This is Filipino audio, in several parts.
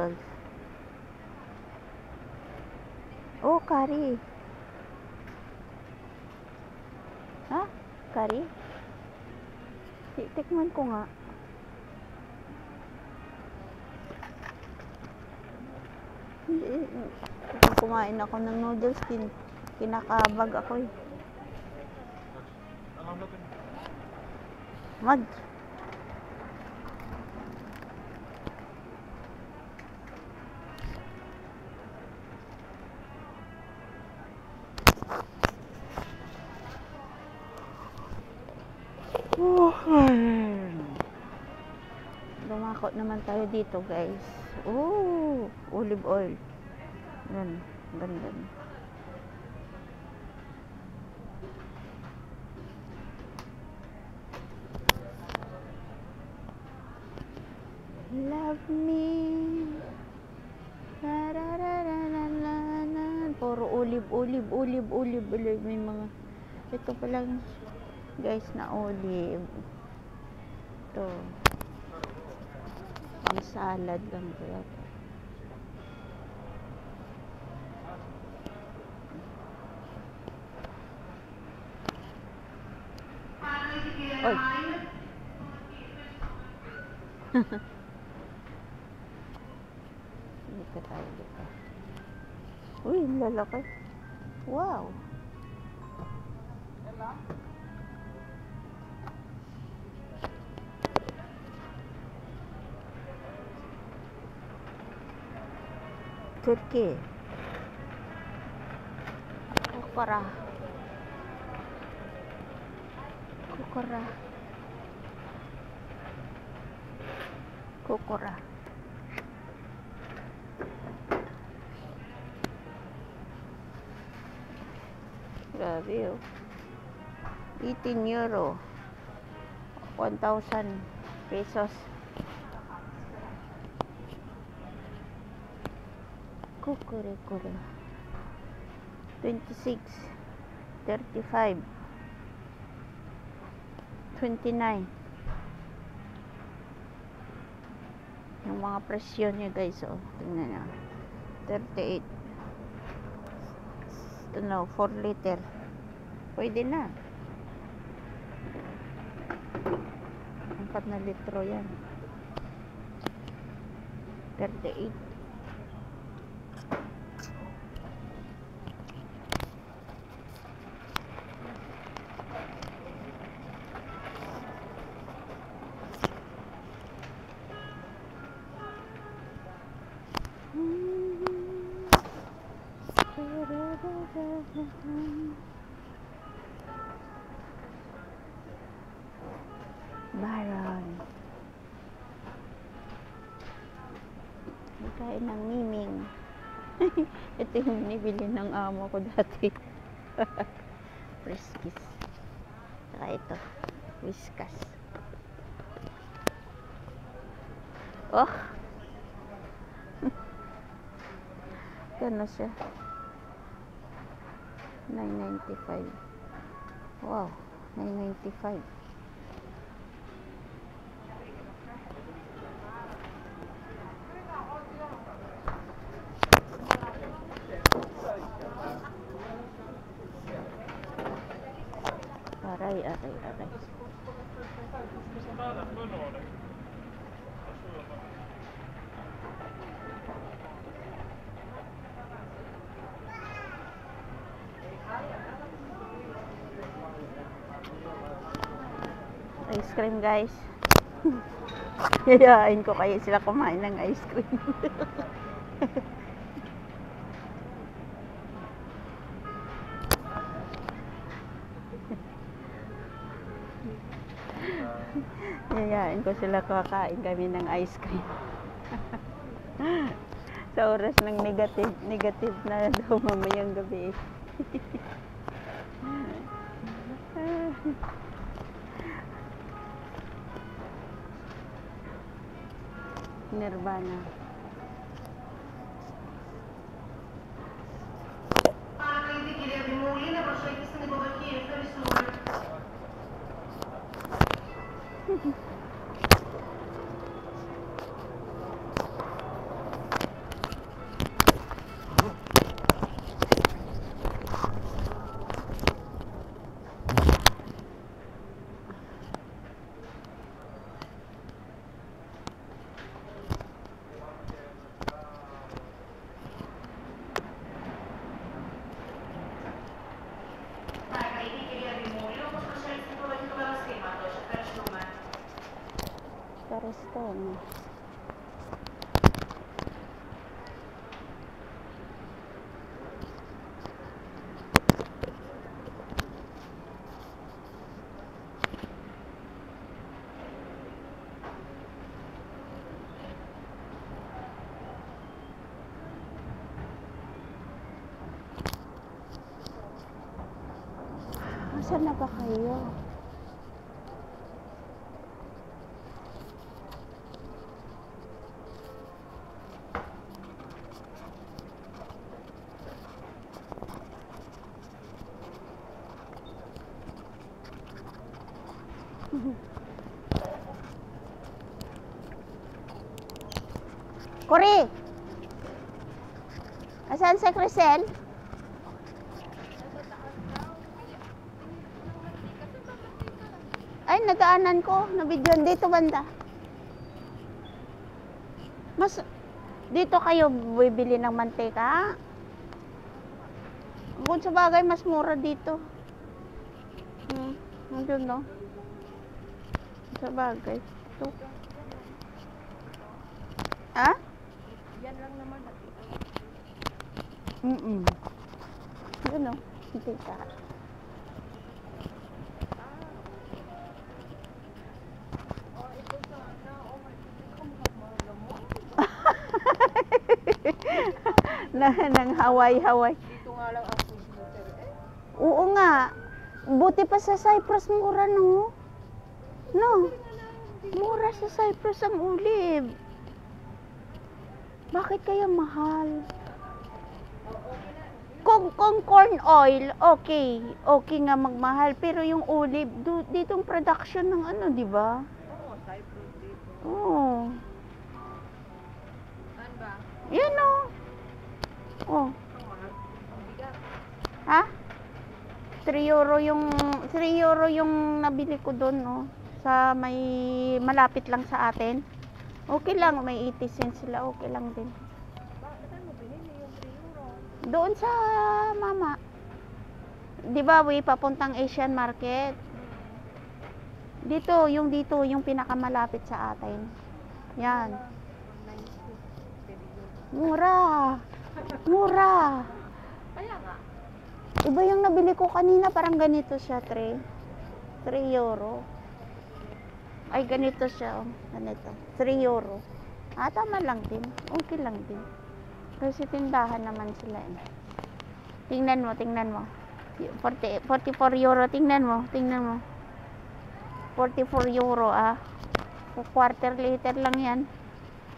Oh, curry. Ha? Curry? Tikman ko nga. Kumain ako ng noodles, kinakabag ako eh. Mag. Dumakot naman tayo dito, guys. Oh, olive oil. Yan, ganda. Love me. Puro olive. May mga, ito pa lang, guys, na olive. Ito. Pang salad lang ko yata. Oy. Dito tayo dito. Uy, lalaki. Wow. Turkey. Kukura. Grabe oh. 18 euro. 1,000 pesos. Kukure. 26, 35, 29. Yung mga presyo niya, guys, oh. Tingnan niyo. 38. Ito na, 4 liter. Pwede na. 4 na litro yan. 38. Baron. Kain ng miming. Ito yung nibili ng amo ko dati. Friskies. Saka ito. Whiskas. Oh! Gano siya? 9.95. Wow, 9.95. Aray. Ice cream, guys. Yayain ko kayo sila kumain ng ice cream. Yayain ko sila kakain kami ng ice cream. Sa oras ng negative na daw mamayang gabi. Nirvana. Saan na ba kayo? Kori! Asan si Crisel? Ay, nadaanan ko. Nabidyon. Dito banda. Mas, dito kayo bibili ng mantika? Kung sa bagay, mas mura dito. Nandun, no? Sa bagay. Ito. Ha? Yan lang naman. Yun, no? Mantika. Nang Hawaii. Dito nga lang ang food meter Oo nga. Buti pa sa Cyprus mura, no? No? Mura sa Cyprus ang ulib. Bakit kaya mahal? Kung corn oil, okay. Okay nga magmahal. Pero yung ulib, ditong production ng ano, di ba? Oo, Cyprus dito. Oo. Saan ba? Yan, o. Oh. Ang mahal. Ang bigat. Ha? 3 euro yung nabili ko doon, no? Sa may malapit lang sa atin. Okay lang, may 80 cents sila, okay lang din. Bakit saan mo binili yung 3 euro? Doon sa mama. 'Di ba, papuntang Asian Market? Dito, yung pinakamalapit sa atin. Yan. 190. Mura. Mura. Kaya nga. Iba yung nabili ko kanina, parang ganito siya, 3 euro. Ay, ganito siya, oh. Ganito. 3 euro. Tama lang din. Okay lang din. Kasi tindahan naman sila, eh. Tingnan mo. 44 euro, tingnan mo. 44 euro, quarter liter lang yan.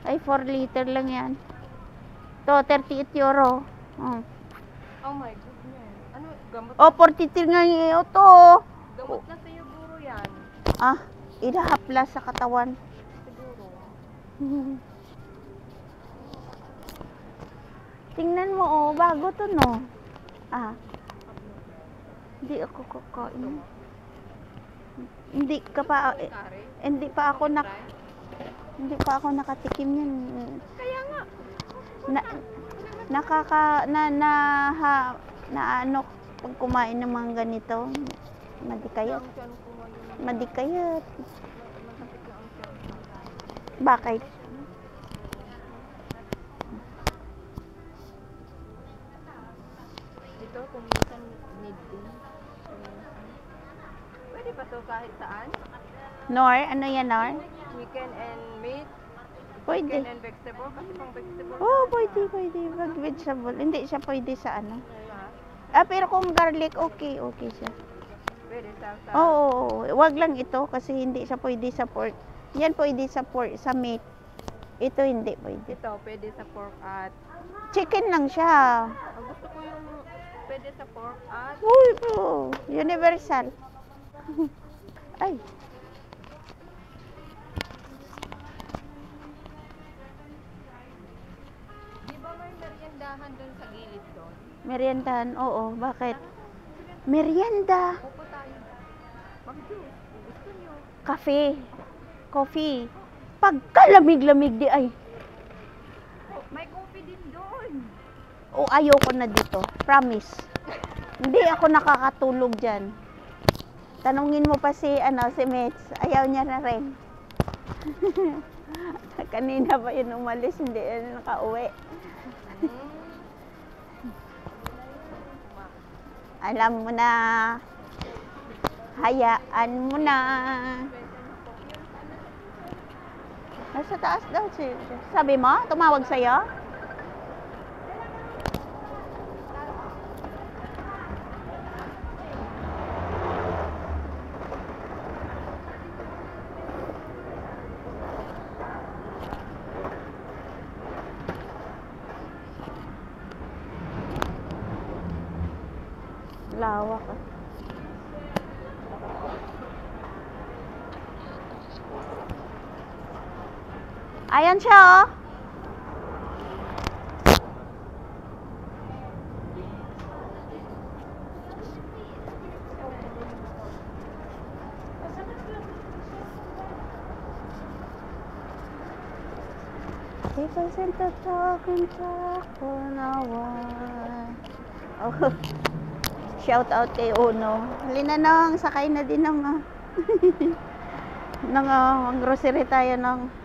Ay, 4 liter lang yan. To, 38 euro. Oh my goodness. Ano, gamot? 43 nga yun, to. Gamot na sa'yo, buro yan. Idahaplas sa katawan. Siguro. Tingnan mo, bago to, no? Hindi ako kakain. Hindi pa ako nakatikim yan. Kaya nga. Pag kumain ng mga ganito, madikayat. Ang tiyan ko ngayon. Madikayat. Masakit na ang tiyan ko. Bakit? Ito, kung minsan need din. Pwede ba to kahit saan? Nor? Ano yan, Nor? Chicken and meat? Pwede. Chicken and vegetable? Kasi pang vegetable. Pwede. Pag vegetable. Hindi siya pwede sa ano. Ha? Pero kung garlic, okay siya. Pwede sa Oo. Wag lang ito kasi hindi siya pwede sa pork. Yan pwede sa pork, sa meat. Ito hindi pwede. Ito, pwede sa pork at... Chicken lang siya. Gusto ko yung pwede sa pork at... Uy, universal. Ay. Di ba may meriendahan dun sa gilid doon? Meriendahan, oo. Bakit? Merienda. Pupo tayo. Mag-juice. Kung gusto nyo. Cafe. Coffee. Pagkalamig-lamig di ay. May coffee din doon. Ayoko na dito. Promise. Hindi ako nakakatulog dyan. Tanungin mo pa si Mets. Ayaw niya na rin. Kanina pa yun umalis, hindi na nakauwi. Alam mo na, hayaan mo na. Nasa taas daw si... Sabi mo, tumawag sa'yo? Lawak ah. Ayan siya oh. People seem to talk and talk for no one. Oh. Shout out kay Uno. Halina nang, sakay na din ng ng grocery tayo ng